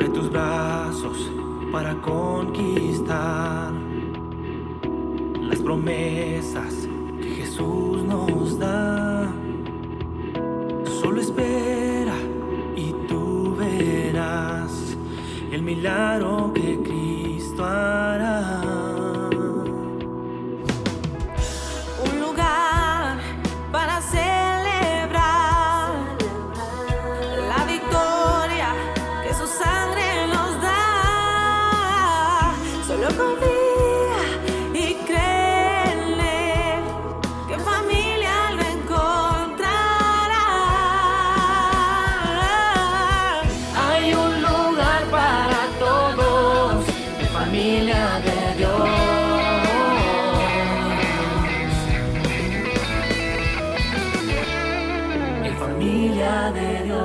sobre tus brazos para conquistar las promesas que Jesús nos da. Solo espera y tú verás el milagro que Cristo hará. Un lugar para celebrar la victoria que su sangre nos da. Solo confía y cree en Él, que en familia lo encontrará. Hay un lugar para todos, en familia de Dios. Familia de Dios.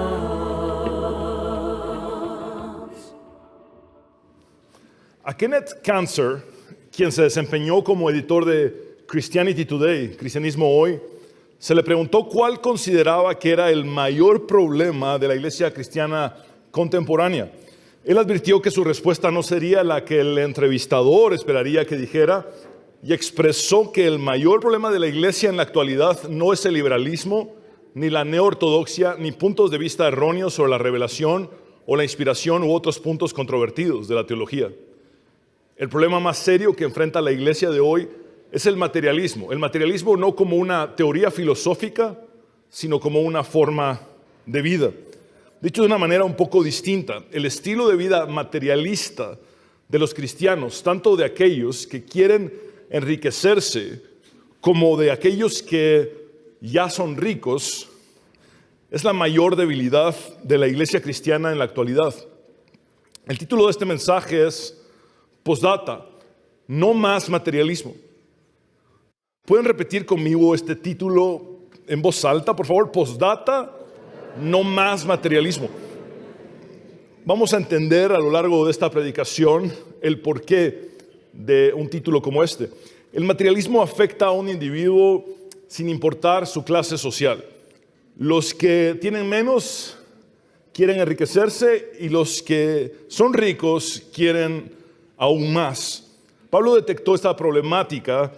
A Kenneth Cancer, quien se desempeñó como editor de Christianity Today, Cristianismo Hoy, se le preguntó cuál consideraba que era el mayor problema de la iglesia cristiana contemporánea. Él advirtió que su respuesta no sería la que el entrevistador esperaría que dijera y expresó que el mayor problema de la iglesia en la actualidad no es el liberalismo, ni la neortodoxia, ni puntos de vista erróneos sobre la revelación o la inspiración u otros puntos controvertidos de la teología. El problema más serio que enfrenta la iglesia de hoy es el materialismo. El materialismo no como una teoría filosófica, sino como una forma de vida. Dicho de una manera un poco distinta, el estilo de vida materialista de los cristianos, tanto de aquellos que quieren enriquecerse como de aquellos que ya son ricos, es la mayor debilidad de la iglesia cristiana en la actualidad. El título de este mensaje es Postdata, no más materialismo. ¿Pueden repetir conmigo este título en voz alta, por favor? Postdata, no más materialismo. Vamos a entender a lo largo de esta predicación el porqué de un título como este. El materialismo afecta a un individuo sin importar su clase social. Los que tienen menos quieren enriquecerse y los que son ricos quieren aún más. Pablo detectó esta problemática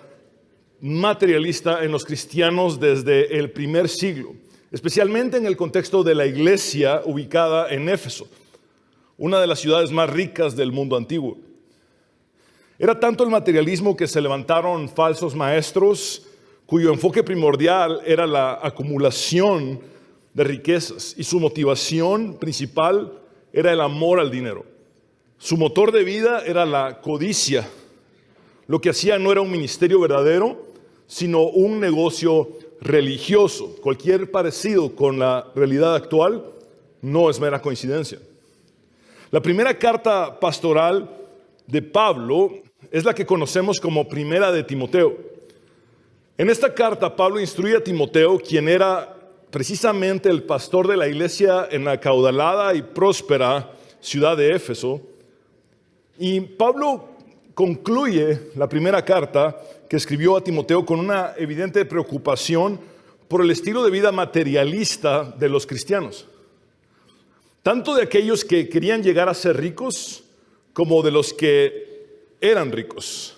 materialista en los cristianos desde el primer siglo, especialmente en el contexto de la iglesia ubicada en Éfeso, una de las ciudades más ricas del mundo antiguo. Era tanto el materialismo que se levantaron falsos maestros cuyo enfoque primordial era la acumulación de riquezas y su motivación principal era el amor al dinero. Su motor de vida era la codicia. Lo que hacía no era un ministerio verdadero, sino un negocio religioso. Cualquier parecido con la realidad actual no es mera coincidencia. La primera carta pastoral de Pablo es la que conocemos como Primera de Timoteo. En esta carta, Pablo instruye a Timoteo, quien era precisamente el pastor de la iglesia en la acaudalada y próspera ciudad de Éfeso. Y Pablo concluye la primera carta que escribió a Timoteo con una evidente preocupación por el estilo de vida materialista de los cristianos. Tanto de aquellos que querían llegar a ser ricos, como de los que eran ricos.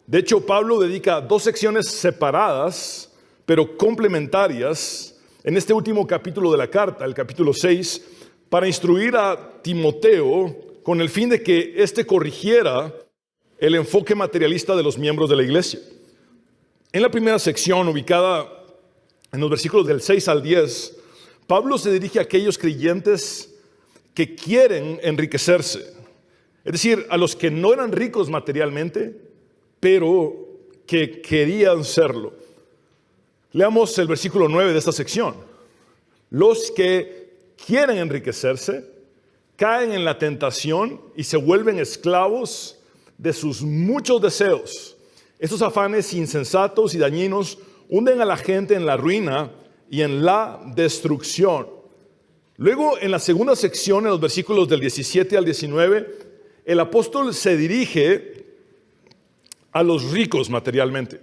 De hecho, Pablo dedica 2 secciones separadas, pero complementarias, en este último capítulo de la carta, el capítulo 6, para instruir a Timoteo con el fin de que éste corrigiera el enfoque materialista de los miembros de la iglesia. En la primera sección, ubicada en los versículos del 6 al 10, Pablo se dirige a aquellos creyentes que quieren enriquecerse, es decir, a los que no eran ricos materialmente, pero que querían serlo. Leamos el versículo 9 de esta sección. Los que quieren enriquecerse caen en la tentación y se vuelven esclavos de sus muchos deseos. Estos afanes insensatos y dañinos hunden a la gente en la ruina y en la destrucción. Luego, en la segunda sección, en los versículos del 17 al 19, el apóstol se dirige a los ricos materialmente.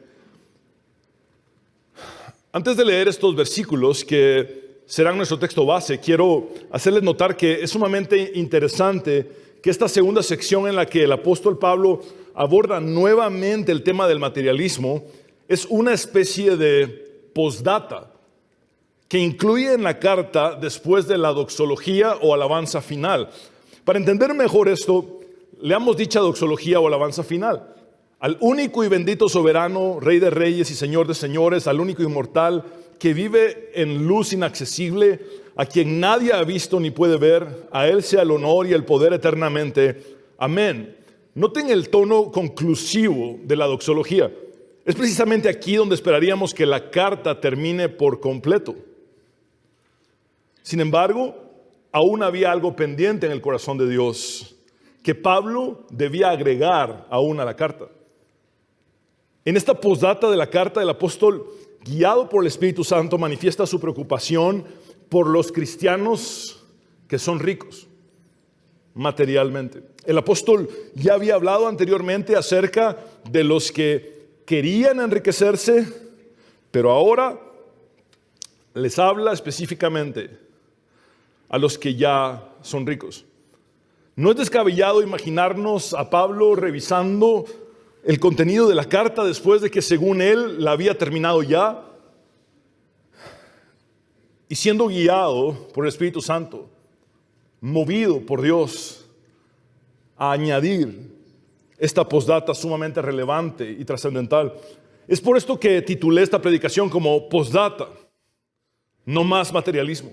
Antes de leer estos versículos que serán nuestro texto base, quiero hacerles notar que es sumamente interesante que esta segunda sección en la que el apóstol Pablo aborda nuevamente el tema del materialismo es una especie de postdata que incluye en la carta después de la doxología o alabanza final. Para entender mejor esto, leamos dicha doxología o alabanza final. Al único y bendito soberano, Rey de reyes y Señor de señores, al único inmortal que vive en luz inaccesible, a quien nadie ha visto ni puede ver, a Él sea el honor y el poder eternamente. Amén. Noten el tono conclusivo de la doxología. Es precisamente aquí donde esperaríamos que la carta termine por completo. Sin embargo, aún había algo pendiente en el corazón de Dios que Pablo debía agregar aún a la carta. En esta postdata de la carta, el apóstol, guiado por el Espíritu Santo, manifiesta su preocupación por los cristianos que son ricos materialmente. El apóstol ya había hablado anteriormente acerca de los que querían enriquecerse, pero ahora les habla específicamente a los que ya son ricos. No es descabellado imaginarnos a Pablo revisando el contenido de la carta después de que, según él, la había terminado ya, y siendo guiado por el Espíritu Santo, movido por Dios a añadir esta postdata sumamente relevante y trascendental. Es por esto que titulé esta predicación como postdata, no más materialismo.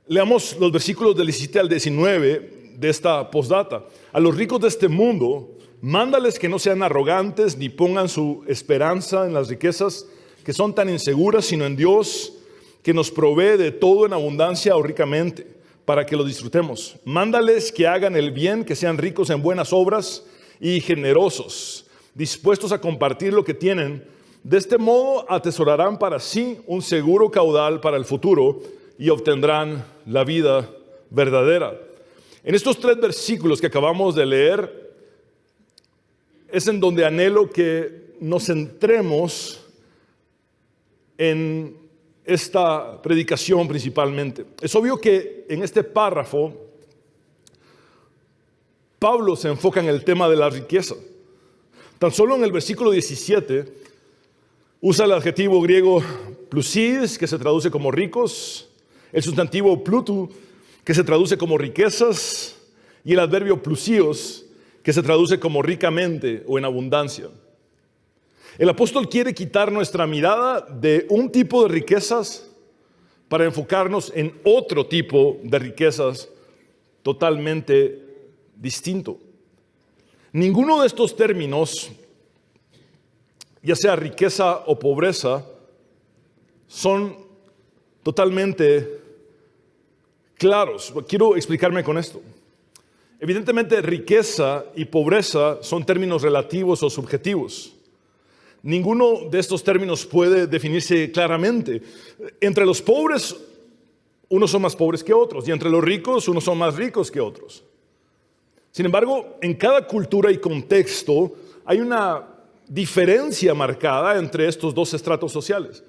Leamos los versículos del 17 al 19 de esta postdata. A los ricos de este mundo, mándales que no sean arrogantes ni pongan su esperanza en las riquezas que son tan inseguras, sino en Dios, que nos provee de todo en abundancia o ricamente, para que lo disfrutemos. Mándales que hagan el bien, que sean ricos en buenas obras y generosos, dispuestos a compartir lo que tienen. De este modo atesorarán para sí un seguro caudal para el futuro y obtendrán la vida verdadera. En estos 3 versículos que acabamos de leer es en donde anhelo que nos centremos en esta predicación principalmente. Es obvio que en este párrafo Pablo se enfoca en el tema de la riqueza. Tan solo en el versículo 17 usa el adjetivo griego plusis, que se traduce como ricos, el sustantivo plutu, que se traduce como riquezas, y el adverbio plusios, que se traduce como ricamente o en abundancia. El apóstol quiere quitar nuestra mirada de un tipo de riquezas para enfocarnos en otro tipo de riquezas totalmente distinto. Ninguno de estos términos, ya sea riqueza o pobreza, son totalmente claros. Quiero explicarme con esto. Evidentemente, riqueza y pobreza son términos relativos o subjetivos. Ninguno de estos términos puede definirse claramente. Entre los pobres, unos son más pobres que otros, y entre los ricos, unos son más ricos que otros. Sin embargo, en cada cultura y contexto hay una diferencia marcada entre estos dos estratos sociales.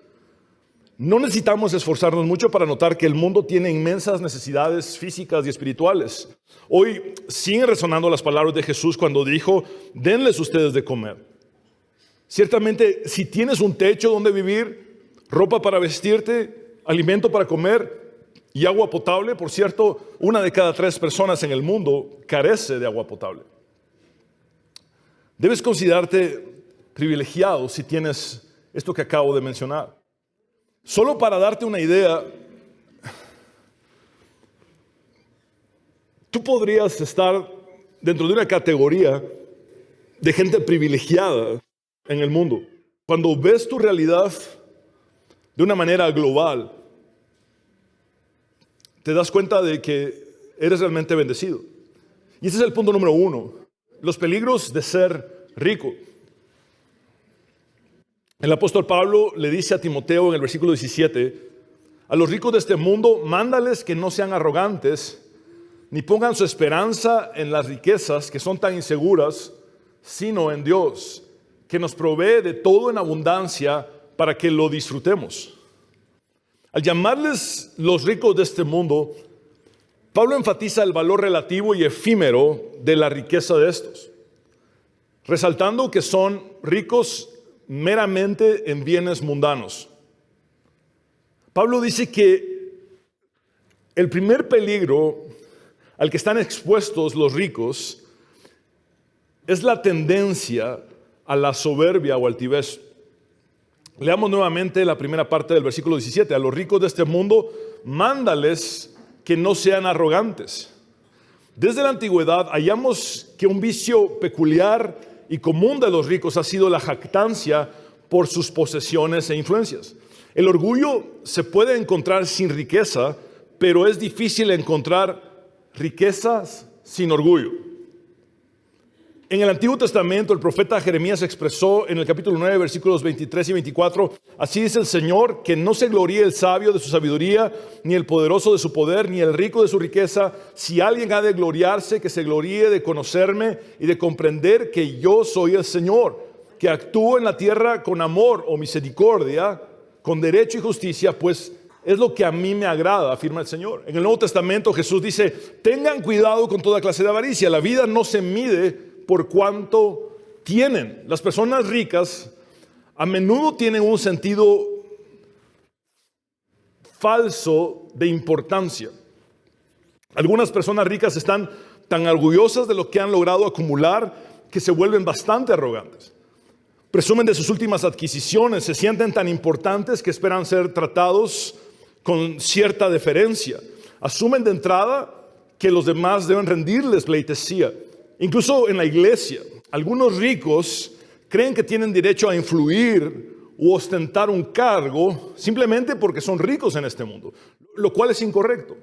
No necesitamos esforzarnos mucho para notar que el mundo tiene inmensas necesidades físicas y espirituales. Hoy siguen resonando las palabras de Jesús cuando dijo: denles ustedes de comer. Ciertamente, si tienes un techo donde vivir, ropa para vestirte, alimento para comer y agua potable, por cierto, 1 de cada 3 personas en el mundo carece de agua potable. Debes considerarte privilegiado si tienes esto que acabo de mencionar. Solo para darte una idea, tú podrías estar dentro de una categoría de gente privilegiada en el mundo. Cuando ves tu realidad de una manera global, te das cuenta de que eres realmente bendecido. Y ese es el punto número 1, los peligros de ser rico. El apóstol Pablo le dice a Timoteo en el versículo 17: a los ricos de este mundo, mándales que no sean arrogantes, ni pongan su esperanza en las riquezas que son tan inseguras, sino en Dios, que nos provee de todo en abundancia para que lo disfrutemos. Al llamarles los ricos de este mundo, Pablo enfatiza el valor relativo y efímero de la riqueza de estos, resaltando que son ricos meramente en bienes mundanos. Pablo dice que el primer peligro al que están expuestos los ricos es la tendencia a la soberbia o altivez. Leamos nuevamente la primera parte del versículo 17. A los ricos de este mundo, mándales que no sean arrogantes. Desde la antigüedad hallamos que un vicio peculiar y común de los ricos ha sido la jactancia por sus posesiones e influencias. El orgullo se puede encontrar sin riqueza, pero es difícil encontrar riquezas sin orgullo. En el Antiguo Testamento, el profeta Jeremías expresó en el capítulo 9, versículos 23 y 24, así dice el Señor, que no se gloríe el sabio de su sabiduría, ni el poderoso de su poder, ni el rico de su riqueza. Si alguien ha de gloriarse, que se gloríe de conocerme y de comprender que yo soy el Señor, que actúo en la tierra con amor o misericordia, con derecho y justicia, pues es lo que a mí me agrada, afirma el Señor. En el Nuevo Testamento Jesús dice, tengan cuidado con toda clase de avaricia. La vida no se mide por cuánto tienen. Las personas ricas a menudo tienen un sentido falso de importancia. Algunas personas ricas están tan orgullosas de lo que han logrado acumular que se vuelven bastante arrogantes. Presumen de sus últimas adquisiciones, se sienten tan importantes que esperan ser tratados con cierta deferencia. Asumen de entrada que los demás deben rendirles pleitesía. Incluso en la iglesia, algunos ricos creen que tienen derecho a influir u ostentar un cargo simplemente porque son ricos en este mundo, lo cual es incorrecto.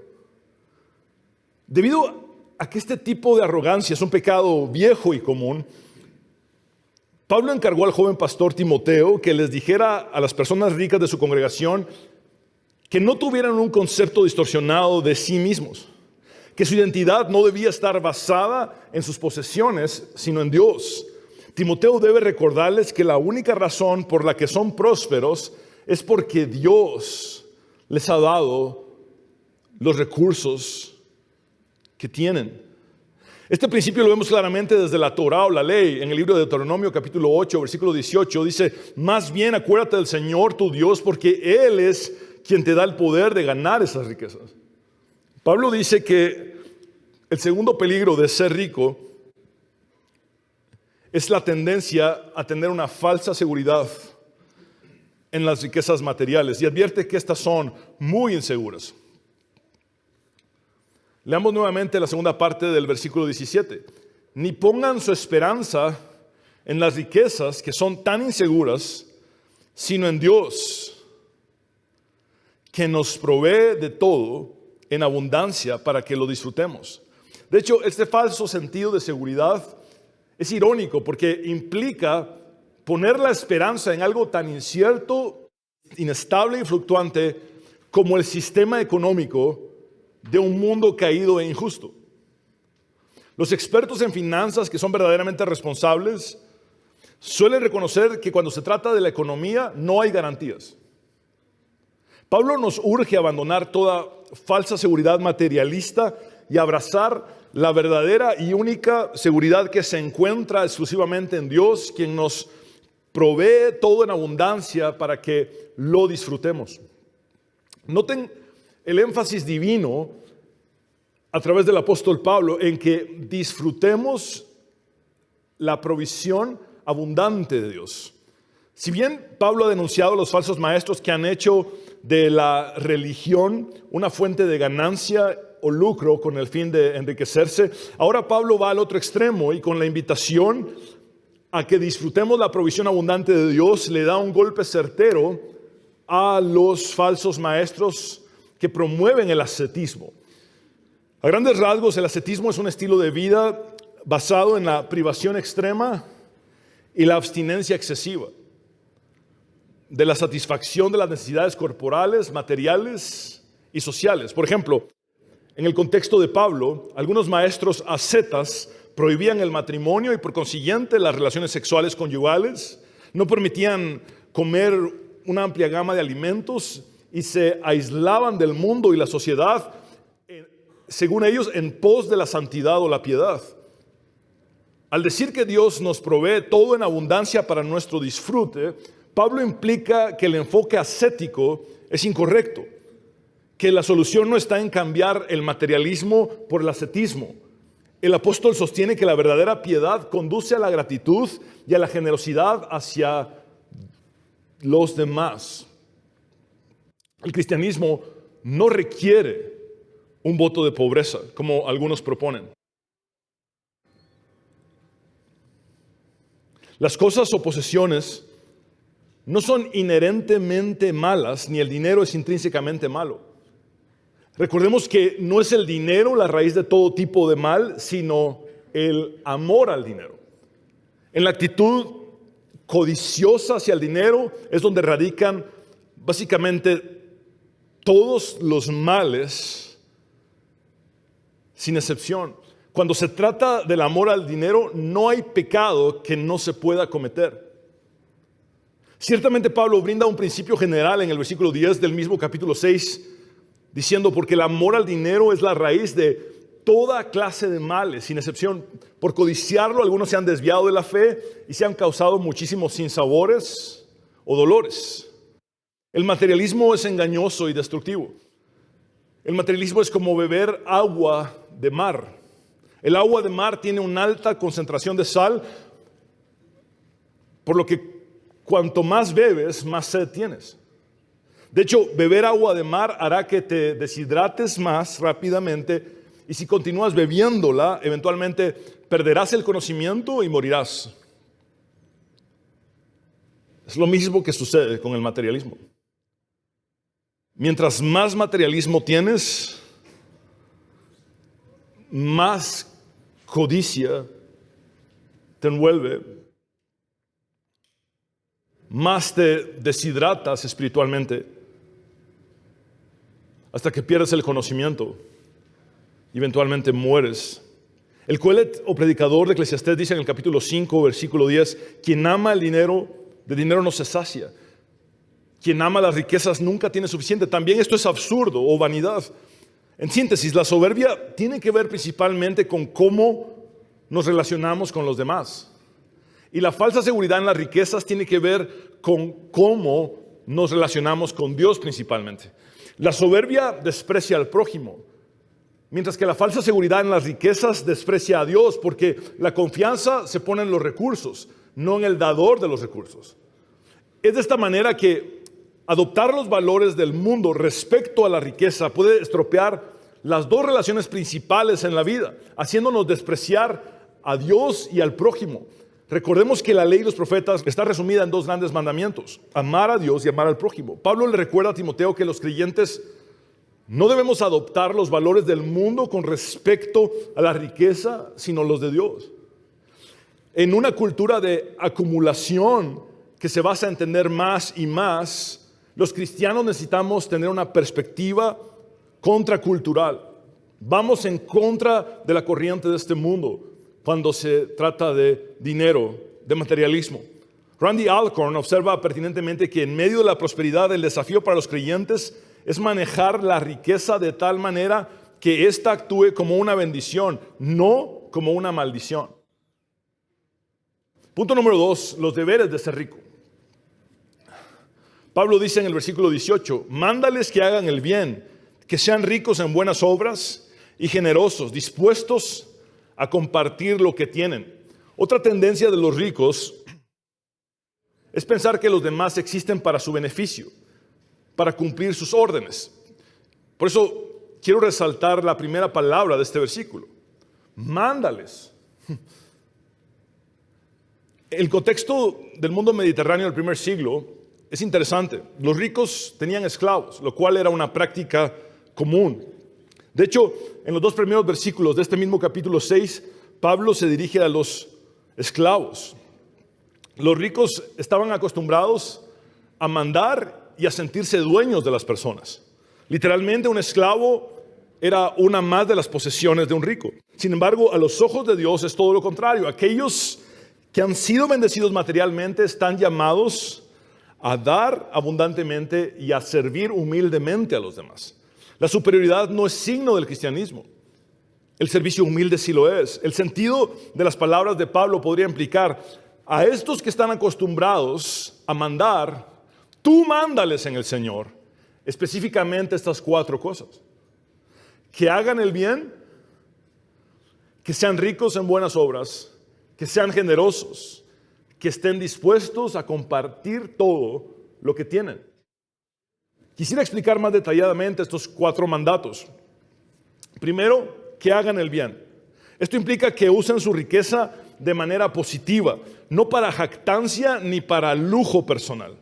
Debido a que este tipo de arrogancia es un pecado viejo y común, Pablo encargó al joven pastor Timoteo que les dijera a las personas ricas de su congregación que no tuvieran un concepto distorsionado de sí mismos, que su identidad no debía estar basada en sus posesiones, sino en Dios. Timoteo debe recordarles que la única razón por la que son prósperos es porque Dios les ha dado los recursos que tienen. Este principio lo vemos claramente desde la Torá o la ley. En el libro de Deuteronomio capítulo 8, versículo 18 dice, más bien acuérdate del Señor tu Dios, porque Él es quien te da el poder de ganar esas riquezas. Pablo dice que el segundo peligro de ser rico es la tendencia a tener una falsa seguridad en las riquezas materiales y advierte que estas son muy inseguras. Leamos nuevamente la segunda parte del versículo 17. Ni pongan su esperanza en las riquezas que son tan inseguras, sino en Dios, que nos provee de todo en abundancia para que lo disfrutemos. De hecho, este falso sentido de seguridad es irónico porque implica poner la esperanza en algo tan incierto, inestable y fluctuante como el sistema económico de un mundo caído e injusto. Los expertos en finanzas que son verdaderamente responsables suelen reconocer que cuando se trata de la economía no hay garantías. Pablo nos urge a abandonar toda falsa seguridad materialista y abrazar la verdadera y única seguridad que se encuentra exclusivamente en Dios, quien nos provee todo en abundancia para que lo disfrutemos. Noten el énfasis divino a través del apóstol Pablo en que disfrutemos la provisión abundante de Dios. Si bien Pablo ha denunciado a los falsos maestros que han hecho de la religión una fuente de ganancia o lucro con el fin de enriquecerse, ahora Pablo va al otro extremo y con la invitación a que disfrutemos la provisión abundante de Dios le da un golpe certero a los falsos maestros que promueven el ascetismo. A grandes rasgos, el ascetismo es un estilo de vida basado en la privación extrema y la abstinencia excesiva de la satisfacción de las necesidades corporales, materiales y sociales. Por ejemplo, en el contexto de Pablo, algunos maestros ascetas prohibían el matrimonio y por consiguiente las relaciones sexuales conyugales, no permitían comer una amplia gama de alimentos y se aislaban del mundo y la sociedad, según ellos, en pos de la santidad o la piedad. Al decir que Dios nos provee todo en abundancia para nuestro disfrute, Pablo implica que el enfoque ascético es incorrecto, que la solución no está en cambiar el materialismo por el ascetismo. El apóstol sostiene que la verdadera piedad conduce a la gratitud y a la generosidad hacia los demás. El cristianismo no requiere un voto de pobreza, como algunos proponen. Las cosas o posesiones no son inherentemente malas, ni el dinero es intrínsecamente malo. Recordemos que no es el dinero la raíz de todo tipo de mal, sino el amor al dinero. En la actitud codiciosa hacia el dinero es donde radican básicamente todos los males, sin excepción. Cuando se trata del amor al dinero, no hay pecado que no se pueda cometer. Ciertamente Pablo brinda un principio general en el versículo 10 del mismo capítulo 6, diciendo, porque el amor al dinero es la raíz de toda clase de males, sin excepción. Por codiciarlo, algunos se han desviado de la fe y se han causado muchísimos sinsabores o dolores. El materialismo es engañoso y destructivo. El materialismo es como beber agua de mar. El agua de mar tiene una alta concentración de sal, por lo que cuanto más bebes, más sed tienes. De hecho, beber agua de mar hará que te deshidrates más rápidamente y si continúas bebiéndola, eventualmente perderás el conocimiento y morirás. Es lo mismo que sucede con el materialismo. Mientras más materialismo tienes, más codicia te envuelve, más te deshidratas espiritualmente, hasta que pierdes el conocimiento y eventualmente mueres. El Coelet o predicador de Eclesiastés dice en el capítulo 5, versículo 10, quien ama el dinero, de dinero no se sacia. Quien ama las riquezas nunca tiene suficiente. También esto es absurdo o vanidad. En síntesis, la soberbia tiene que ver principalmente con cómo nos relacionamos con los demás. Y la falsa seguridad en las riquezas tiene que ver con cómo nos relacionamos con Dios principalmente. La soberbia desprecia al prójimo, mientras que la falsa seguridad en las riquezas desprecia a Dios, porque la confianza se pone en los recursos, no en el dador de los recursos. Es de esta manera que adoptar los valores del mundo respecto a la riqueza puede estropear las dos relaciones principales en la vida, haciéndonos despreciar a Dios y al prójimo. Recordemos que la ley de los profetas está resumida en dos grandes mandamientos: amar a Dios y amar al prójimo. Pablo le recuerda a Timoteo que los creyentes no debemos adoptar los valores del mundo con respecto a la riqueza, sino los de Dios. En una cultura de acumulación que se basa en tener más y más, los cristianos necesitamos tener una perspectiva contracultural. Vamos en contra de la corriente de este mundo cuando se trata de dinero, de materialismo. Randy Alcorn observa pertinentemente que en medio de la prosperidad el desafío para los creyentes es manejar la riqueza de tal manera que ésta actúe como una bendición, no como una maldición. Punto número 2, los deberes de ser rico. Pablo dice en el versículo 18, mándales que hagan el bien, que sean ricos en buenas obras y generosos, dispuestos a compartir lo que tienen. Otra tendencia de los ricos es pensar que los demás existen para su beneficio, para cumplir sus órdenes. Por eso quiero resaltar la primera palabra de este versículo: mándales. El contexto del mundo mediterráneo del primer siglo es interesante. Los ricos tenían esclavos, lo cual era una práctica común. De hecho, en los dos primeros versículos de este mismo capítulo 6, Pablo se dirige a los esclavos. Los ricos estaban acostumbrados a mandar y a sentirse dueños de las personas. Literalmente, un esclavo era una más de las posesiones de un rico. Sin embargo, a los ojos de Dios es todo lo contrario. Aquellos que han sido bendecidos materialmente están llamados a dar abundantemente y a servir humildemente a los demás. La superioridad no es signo del cristianismo. El servicio humilde sí lo es. El sentido de las palabras de Pablo podría implicar: a estos que están acostumbrados a mandar, tú mándales en el Señor. Específicamente estas 4 cosas: que hagan el bien, que sean ricos en buenas obras, que sean generosos, que estén dispuestos a compartir todo lo que tienen. Quisiera explicar más detalladamente estos 4 mandatos. Primero, que hagan el bien. Esto implica que usen su riqueza de manera positiva, no para jactancia ni para lujo personal.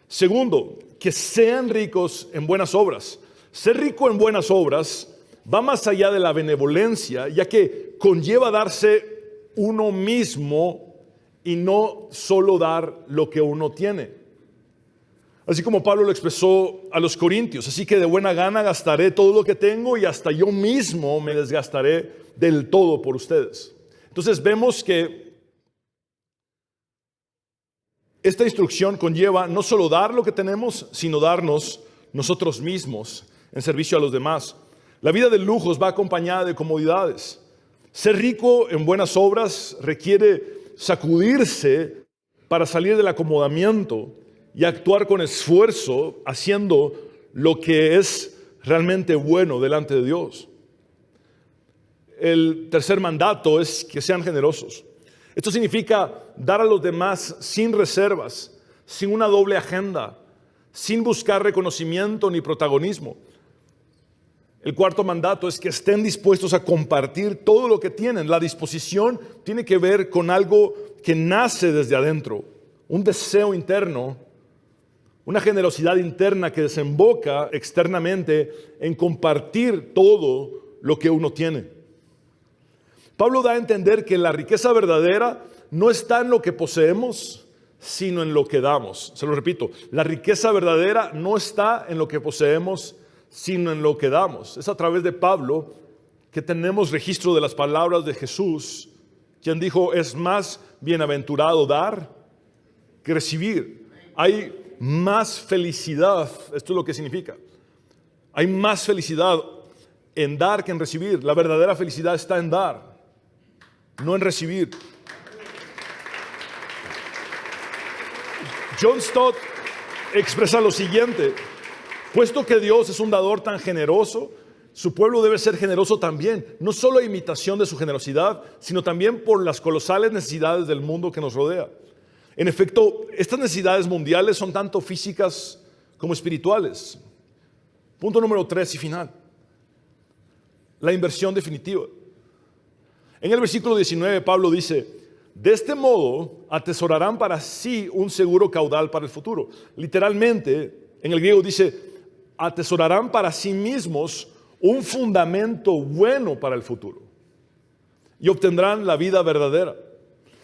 Segundo, que sean ricos en buenas obras. Ser rico en buenas obras va más allá de la benevolencia, ya que conlleva darse uno mismo y no solo dar lo que uno tiene. Así como Pablo lo expresó a los corintios: así que de buena gana gastaré todo lo que tengo y hasta yo mismo me desgastaré del todo por ustedes. Entonces vemos que esta instrucción conlleva no solo dar lo que tenemos, sino darnos nosotros mismos en servicio a los demás. La vida de lujos va acompañada de comodidades. Ser rico en buenas obras requiere sacudirse para salir del acomodamiento y actuar con esfuerzo, haciendo lo que es realmente bueno delante de Dios. El tercer mandato es que sean generosos. Esto significa dar a los demás sin reservas, sin una doble agenda, sin buscar reconocimiento ni protagonismo. El cuarto mandato es que estén dispuestos a compartir todo lo que tienen. La disposición tiene que ver con algo que nace desde adentro, un deseo interno, una generosidad interna que desemboca externamente en compartir todo lo que uno tiene. Pablo da a entender que la riqueza verdadera no está en lo que poseemos, sino en lo que damos. Se lo repito, la riqueza verdadera no está en lo que poseemos, sino en lo que damos. Es a través de Pablo que tenemos registro de las palabras de Jesús, quien dijo: es más bienaventurado dar que recibir. Hay más felicidad, esto es lo que significa. Hay más felicidad en dar que en recibir. La verdadera felicidad está en dar, no en recibir. John Stott expresa lo siguiente: puesto que Dios es un dador tan generoso, su pueblo debe ser generoso también, no solo a imitación de su generosidad, sino también por las colosales necesidades del mundo que nos rodea. En efecto, estas necesidades mundiales son tanto físicas como espirituales. Punto número 3 y final: la inversión definitiva. En el versículo 19, Pablo dice: de este modo atesorarán para sí un seguro caudal para el futuro. Literalmente, en el griego dice: atesorarán para sí mismos un fundamento bueno para el futuro y obtendrán la vida verdadera.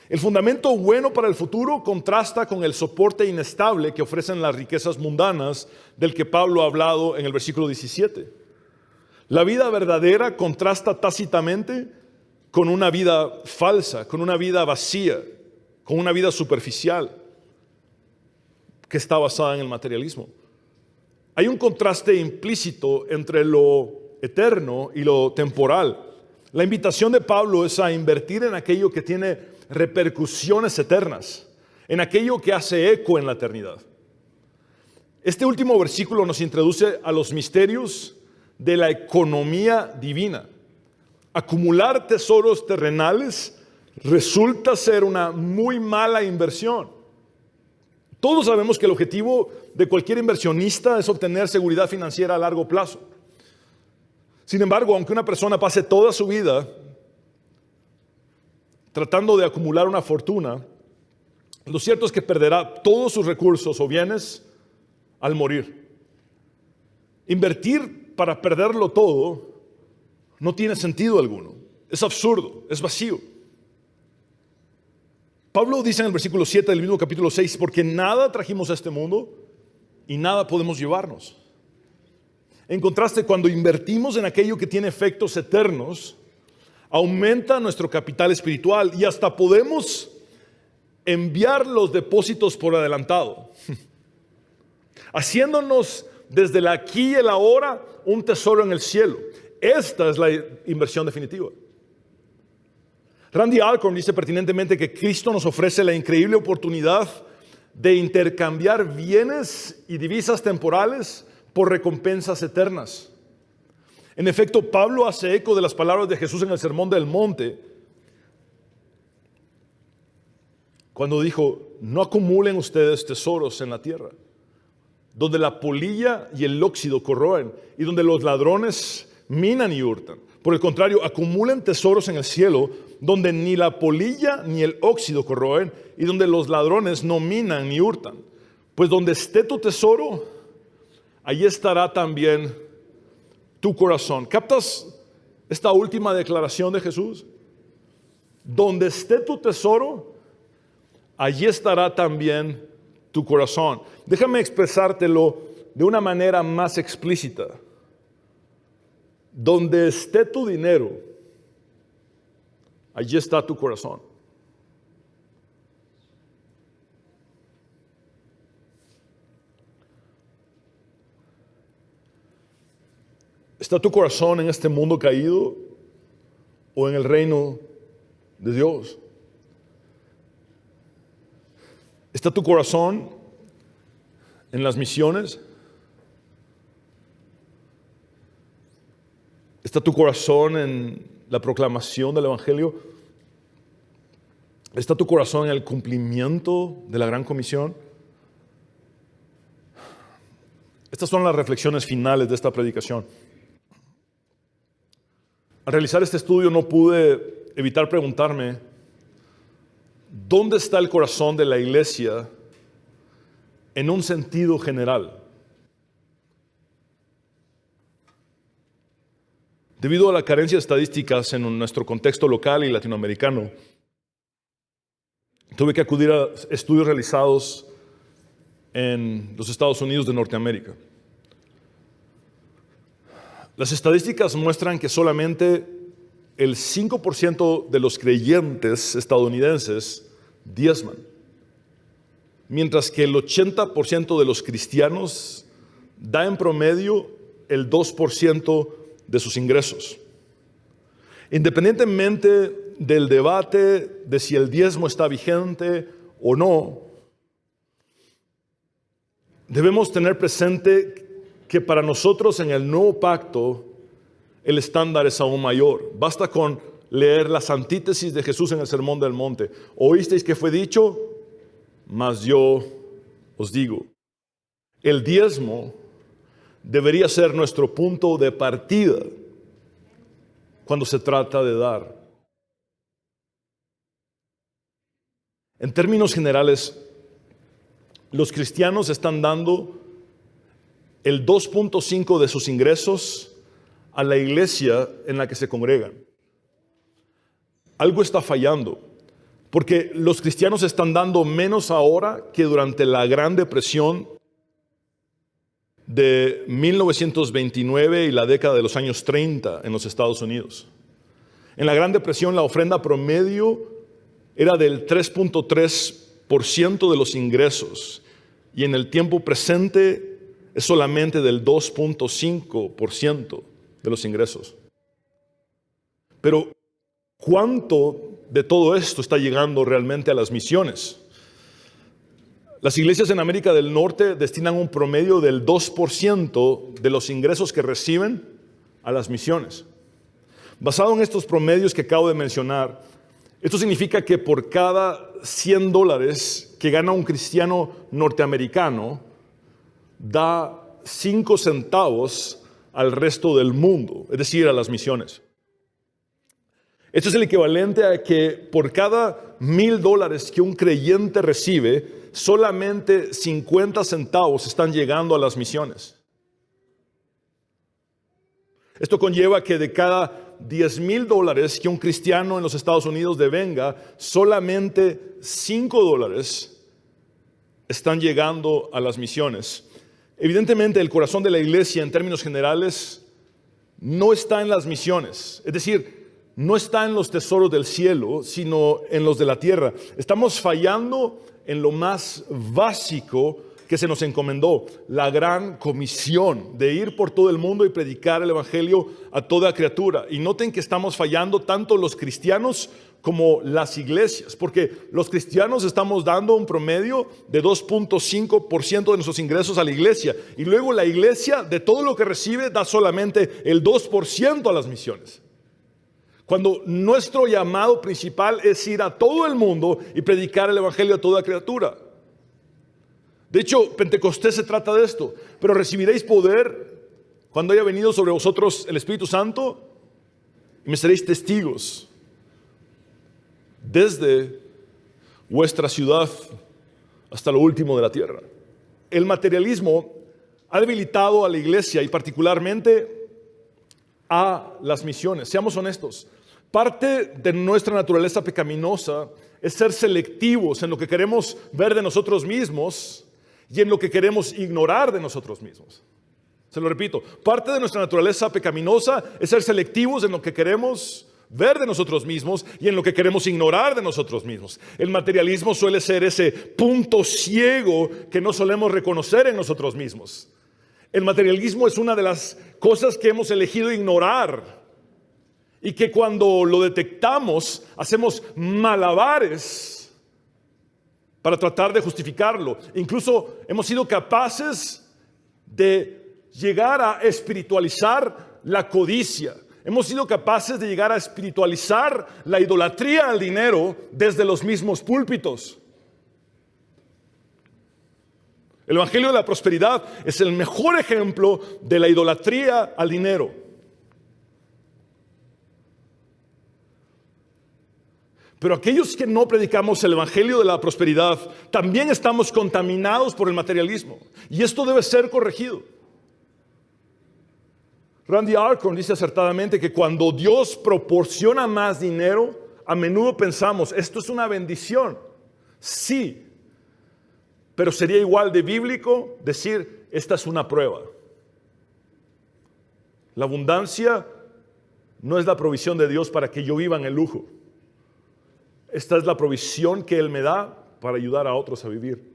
El fundamento bueno para el futuro contrasta con el soporte inestable que ofrecen las riquezas mundanas del que Pablo ha hablado en el versículo 17. La vida verdadera contrasta tácitamente con una vida falsa, con una vida vacía, con una vida superficial que está basada en el materialismo. Hay un contraste implícito entre lo eterno y lo temporal. La invitación de Pablo es a invertir en aquello que tiene repercusiones eternas, en aquello que hace eco en la eternidad. Este último versículo nos introduce a los misterios de la economía divina. Acumular tesoros terrenales resulta ser una muy mala inversión. Todos sabemos que el objetivo de cualquier inversionista es obtener seguridad financiera a largo plazo. Sin embargo, aunque una persona pase toda su vida tratando de acumular una fortuna, lo cierto es que perderá todos sus recursos o bienes al morir. Invertir para perderlo todo no tiene sentido alguno. Es absurdo, es vacío. Pablo dice en el versículo 7 del mismo capítulo 6: porque nada trajimos a este mundo y nada podemos llevarnos. En contraste, cuando invertimos en aquello que tiene efectos eternos, aumenta nuestro capital espiritual y hasta podemos enviar los depósitos por adelantado. haciéndonos desde el aquí y el ahora un tesoro en el cielo. Esta es la inversión definitiva. Randy Alcorn dice pertinentemente que Cristo nos ofrece la increíble oportunidad de intercambiar bienes y divisas temporales por recompensas eternas. En efecto, Pablo hace eco de las palabras de Jesús en el Sermón del Monte, cuando dijo: no acumulen ustedes tesoros en la tierra, donde la polilla y el óxido corroen, y donde los ladrones minan y hurtan. Por el contrario, acumulen tesoros en el cielo, donde ni la polilla ni el óxido corroen, y donde los ladrones no minan ni hurtan. Pues donde esté tu tesoro, allí estará también tu corazón. ¿Captas esta última declaración de Jesús? Donde esté tu tesoro, allí estará también tu corazón. Déjame expresártelo de una manera más explícita. Donde esté tu dinero, allí está tu corazón. ¿Está tu corazón en este mundo caído o en el reino de Dios? ¿Está tu corazón en las misiones? ¿Está tu corazón en la proclamación del Evangelio? ¿Está tu corazón en el cumplimiento de la Gran Comisión? Estas son las reflexiones finales de esta predicación. Al realizar este estudio no pude evitar preguntarme: ¿dónde está el corazón de la iglesia en un sentido general? Debido a la carencia de estadísticas en nuestro contexto local y latinoamericano, tuve que acudir a estudios realizados en los Estados Unidos de Norteamérica. Las estadísticas muestran que solamente el 5% de los creyentes estadounidenses diezman, mientras que el 80% de los cristianos da en promedio el 2% de sus ingresos. Independientemente del debate de si el diezmo está vigente o no, debemos tener presente que para nosotros en el nuevo pacto el estándar es aún mayor. Basta con leer las antítesis de Jesús en el Sermón del Monte. ¿Oísteis que fue dicho? Mas yo os digo. El diezmo debería ser nuestro punto de partida cuando se trata de dar. En términos generales, los cristianos están dando el 2.5 de sus ingresos a la iglesia en la que se congregan. Algo está fallando, porque los cristianos están dando menos ahora que durante la Gran Depresión de 1929 y la década de los años 30 en los Estados Unidos. En la Gran Depresión la ofrenda promedio era del 3.3% de los ingresos y en el tiempo presente es solamente del 2.5% de los ingresos. Pero ¿cuánto de todo esto está llegando realmente a las misiones? Las iglesias en América del Norte destinan un promedio del 2% de los ingresos que reciben a las misiones. Basado en estos promedios que acabo de mencionar, esto significa que por cada $100 que gana un cristiano norteamericano, da 5 centavos al resto del mundo, es decir, a las misiones. Esto es el equivalente a que por cada $1,000 que un creyente recibe, solamente 50 centavos están llegando a las misiones. Esto conlleva que de cada $10,000 que un cristiano en los Estados Unidos devenga, solamente $5 están llegando a las misiones. Evidentemente, el corazón de la iglesia en términos generales no está en las misiones, es decir, no está en los tesoros del cielo, sino en los de la tierra. Estamos fallando en lo más básico que se nos encomendó, la gran comisión de ir por todo el mundo y predicar el evangelio a toda criatura. Y noten que estamos fallando tanto los cristianos como las iglesias, porque los cristianos estamos dando un promedio de 2.5% de nuestros ingresos a la iglesia, y luego la iglesia de todo lo que recibe da solamente el 2% a las misiones. Cuando nuestro llamado principal es ir a todo el mundo y predicar el evangelio a toda criatura. De hecho, Pentecostés se trata de esto. Pero recibiréis poder cuando haya venido sobre vosotros el Espíritu Santo y me seréis testigos desde vuestra ciudad hasta lo último de la tierra. El materialismo ha debilitado a la iglesia y particularmente a las misiones. Seamos honestos. Parte de nuestra naturaleza pecaminosa es ser selectivos en lo que queremos ver de nosotros mismos y en lo que queremos ignorar de nosotros mismos. Se lo repito, parte de nuestra naturaleza pecaminosa es ser selectivos en lo que queremos ver de nosotros mismos y en lo que queremos ignorar de nosotros mismos. El materialismo suele ser ese punto ciego que no solemos reconocer en nosotros mismos. El materialismo es una de las cosas que hemos elegido ignorar y que cuando lo detectamos hacemos malabares para tratar de justificarlo. Incluso hemos sido capaces de llegar a espiritualizar la codicia. Hemos sido capaces de llegar a espiritualizar la idolatría al dinero desde los mismos púlpitos. El Evangelio de la Prosperidad es el mejor ejemplo de la idolatría al dinero. Pero aquellos que no predicamos el Evangelio de la Prosperidad también estamos contaminados por el materialismo. Y esto debe ser corregido. Randy Alcorn dice acertadamente que cuando Dios proporciona más dinero, a menudo pensamos, esto es una bendición. Sí, pero sería igual de bíblico decir, esta es una prueba. La abundancia no es la provisión de Dios para que yo viva en el lujo. Esta es la provisión que Él me da para ayudar a otros a vivir.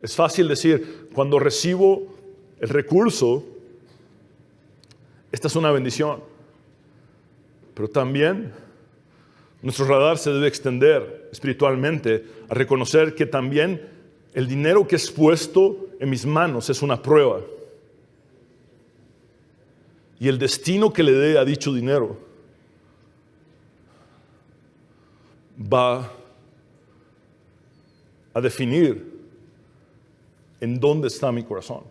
Es fácil decir, cuando recibo el recurso, esta es una bendición. Pero también nuestro radar se debe extender espiritualmente a reconocer que también el dinero que es puesto en mis manos es una prueba. Y el destino que le dé a dicho dinero va a definir en dónde está mi corazón.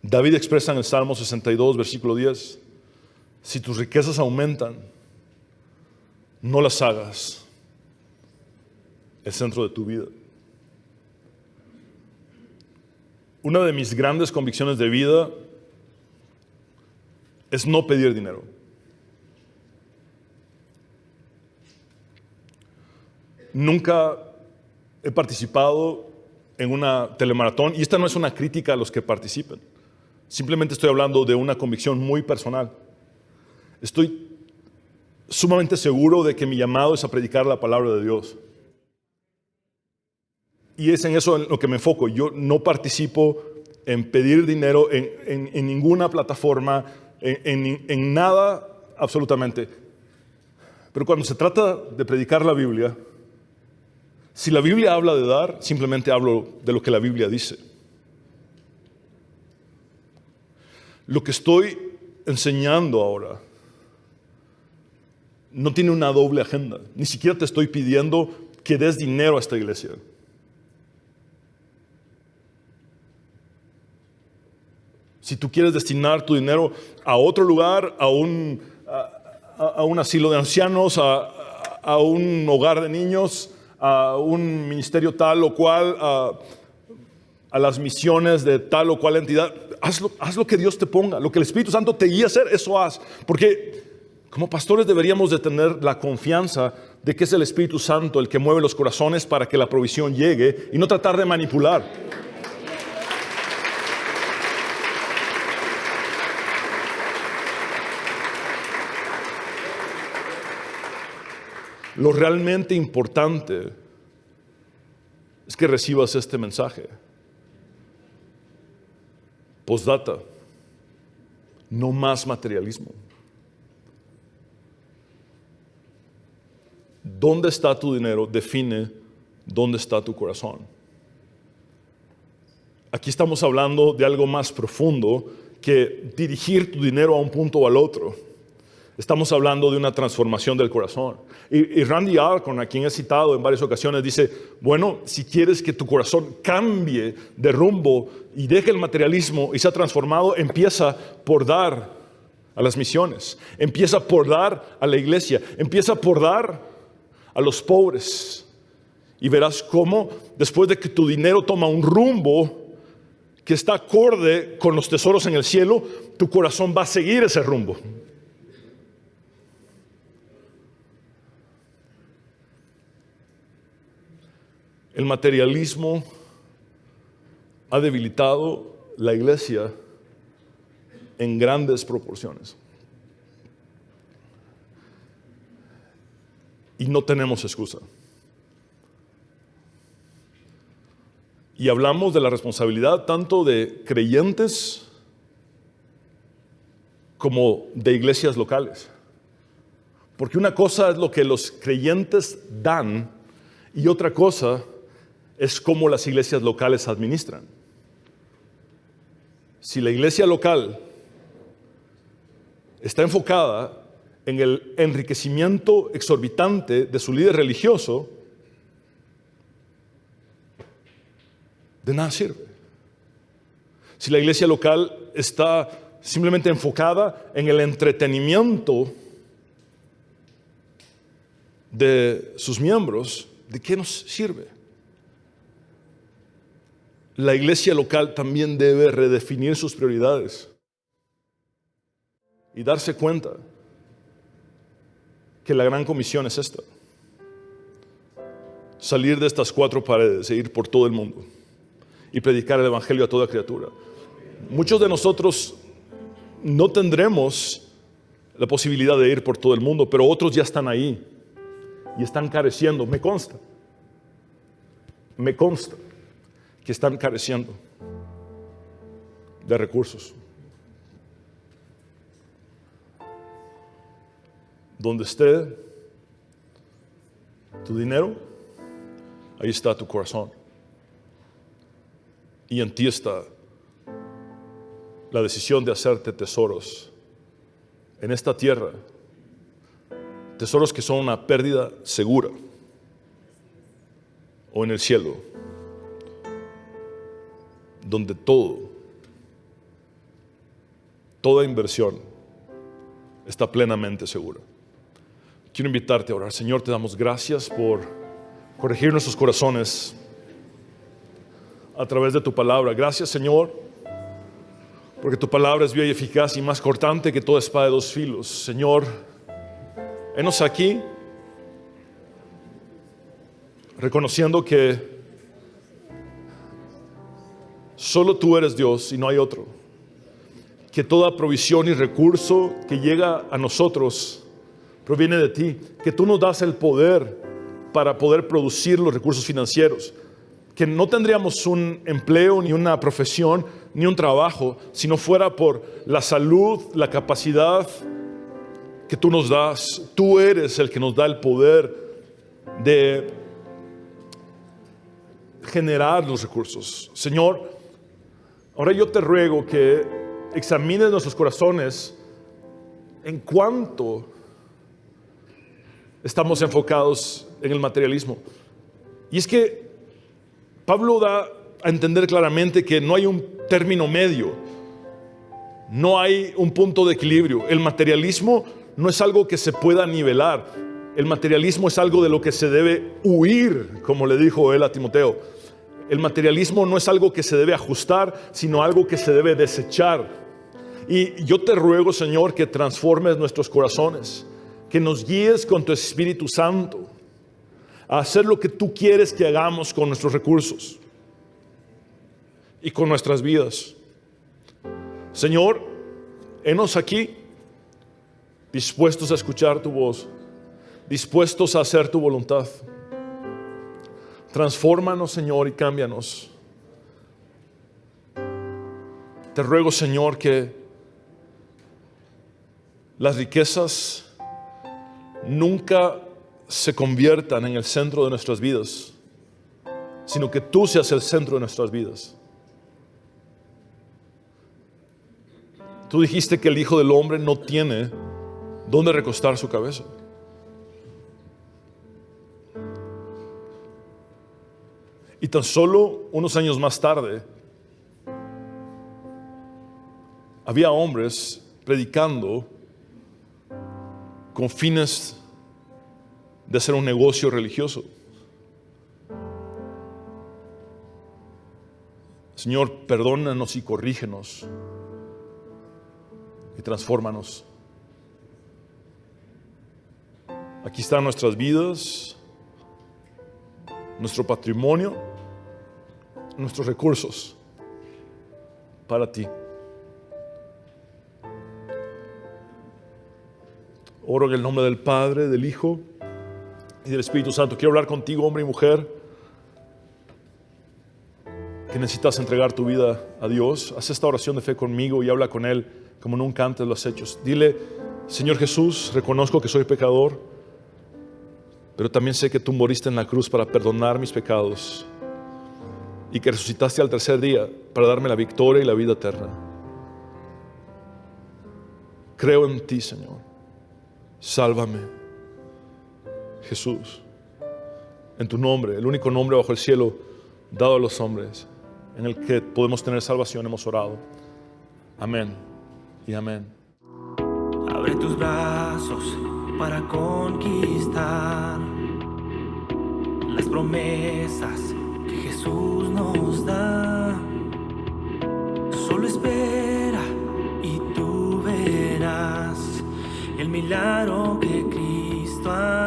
David expresa en el Salmo 62, versículo 10, si tus riquezas aumentan, no las hagas el centro de tu vida. Una de mis grandes convicciones de vida es no pedir dinero. Nunca he participado en una telemaratón, y esta no es una crítica a los que participen. Simplemente estoy hablando de una convicción muy personal. Estoy sumamente seguro de que mi llamado es a predicar la palabra de Dios. Y es en eso en lo que me enfoco. Yo no participo en pedir dinero en ninguna plataforma, en nada absolutamente. Pero cuando se trata de predicar la Biblia, si la Biblia habla de dar, simplemente hablo de lo que la Biblia dice. Lo que estoy enseñando ahora no tiene una doble agenda. Ni siquiera te estoy pidiendo que des dinero a esta iglesia. Si tú quieres destinar tu dinero a otro lugar, a un asilo de ancianos, a un hogar de niños, a un ministerio tal o cual, a las misiones de tal o cual entidad, haz lo que Dios te ponga, lo que el Espíritu Santo te guía a hacer, eso haz. Porque como pastores deberíamos de tener la confianza de que es el Espíritu Santo el que mueve los corazones para que la provisión llegue y no tratar de manipular. Lo realmente importante es que recibas este mensaje. Postdata, no más materialismo. ¿Dónde está tu dinero? Define dónde está tu corazón. Aquí estamos hablando de algo más profundo que dirigir tu dinero a un punto o al otro. Estamos hablando de una transformación del corazón. Y Randy Alcorn, a quien he citado en varias ocasiones, dice, bueno, si quieres que tu corazón cambie de rumbo y deje el materialismo y sea transformado, empieza por dar a las misiones, empieza por dar a la iglesia, empieza por dar a los pobres. Y verás cómo después de que tu dinero toma un rumbo que está acorde con los tesoros en el cielo, tu corazón va a seguir ese rumbo. El materialismo ha debilitado la iglesia en grandes proporciones. Y no tenemos excusa. Y hablamos de la responsabilidad tanto de creyentes como de iglesias locales. Porque una cosa es lo que los creyentes dan y otra cosa es cómo las iglesias locales administran. Si la iglesia local está enfocada en el enriquecimiento exorbitante de su líder religioso, de nada sirve. Si la iglesia local está simplemente enfocada en el entretenimiento de sus miembros, ¿de qué nos sirve? La iglesia local también debe redefinir sus prioridades y darse cuenta que la gran comisión es esta: salir de estas 4 paredes e ir por todo el mundo y predicar el evangelio a toda criatura. Muchos de nosotros no tendremos la posibilidad de ir por todo el mundo, pero otros ya están ahí y están careciendo. Me consta que están careciendo de recursos. Donde esté tu dinero, ahí está tu corazón. Y en ti está la decisión de hacerte tesoros en esta tierra, tesoros que son una pérdida segura, o en el cielo, donde toda inversión está plenamente segura. Quiero invitarte a orar. Señor, te damos gracias por corregir nuestros corazones a través de tu palabra. Gracias, Señor, porque tu palabra es viva y eficaz y más cortante que toda espada de 2 filos. Señor, henos aquí reconociendo que solo tú eres Dios y no hay otro. Que toda provisión y recurso que llega a nosotros proviene de ti. Que tú nos das el poder para poder producir los recursos financieros. Que no tendríamos un empleo, ni una profesión, ni un trabajo, si no fuera por la salud, la capacidad que tú nos das. Tú eres el que nos da el poder de generar los recursos. Señor, ahora yo te ruego que examines nuestros corazones en cuanto estamos enfocados en el materialismo. Y es que Pablo da a entender claramente que no hay un término medio, no hay un punto de equilibrio. El materialismo no es algo que se pueda nivelar. El materialismo es algo de lo que se debe huir, como le dijo él a Timoteo. El materialismo no es algo que se debe ajustar, sino algo que se debe desechar. Y yo te ruego, Señor, que transformes nuestros corazones, que nos guíes con tu Espíritu Santo a hacer lo que tú quieres que hagamos con nuestros recursos y con nuestras vidas. Señor, henos aquí dispuestos a escuchar tu voz, dispuestos a hacer tu voluntad. Transfórmanos, Señor, y cámbianos. Te ruego, Señor, que las riquezas nunca se conviertan en el centro de nuestras vidas, sino que tú seas el centro de nuestras vidas. Tú dijiste que el Hijo del Hombre no tiene dónde recostar su cabeza. Y tan solo unos años más tarde, había hombres predicando con fines de hacer un negocio religioso. Señor, perdónanos y corrígenos y transfórmanos. Aquí están nuestras vidas, nuestro patrimonio, nuestros recursos para ti. Oro en el nombre del Padre, del Hijo y del Espíritu Santo. Quiero hablar contigo, hombre y mujer, que necesitas entregar tu vida a Dios. Haz esta oración de fe conmigo y habla con Él como nunca antes lo has hecho. Dile: Señor Jesús, reconozco que soy pecador, pero también sé que tú moriste en la cruz para perdonar mis pecados y que resucitaste al tercer día para darme la victoria y la vida eterna. Creo en ti, Señor. Sálvame, Jesús. En tu nombre, el único nombre bajo el cielo dado a los hombres, en el que podemos tener salvación, hemos orado. Amén y amén. Abre tus brazos para conquistar las promesas que Jesús nos da. Solo espera y tú verás el milagro que Cristo hará.